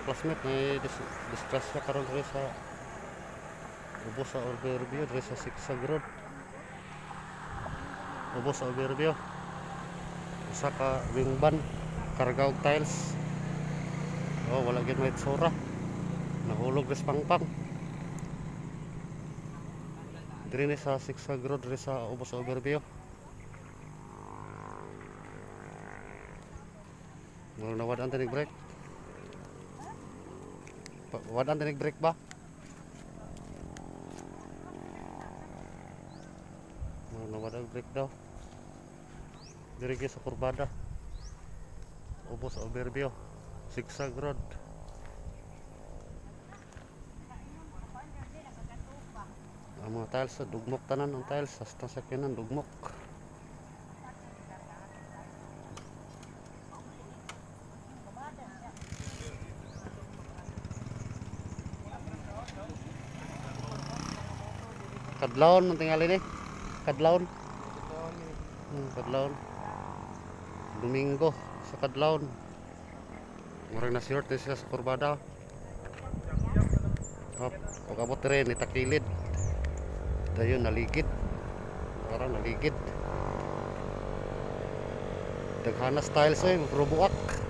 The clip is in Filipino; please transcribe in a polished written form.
mga classmate may discuss na karon diri sa ubos sa overview diri sa Sigsag Road. Ubos sa overview. Usa ka wing van karga og tiles. Oh, wala gyud may tsura. Nahulog res pangpang. Diri ni sa Sigsag Road diri sa ubos sa overview. Murag nawadaan tinig break. Wadaan tinig break ba? Nawadaan break daw. Diri sa kurbada. Ubos sa overview. Sigsag Road. Ang mga tiles dugmok tanan ang tiles hasta sa kinan dugmok. Kadlawon man tingali ni. Kadlawon. Kadlawon. Domingo sa kadlawon. Murag na short siya sa kurbada. Pagabot rin itakilid. Dayon naligid. Parang naligid. Daghana styles puro buak.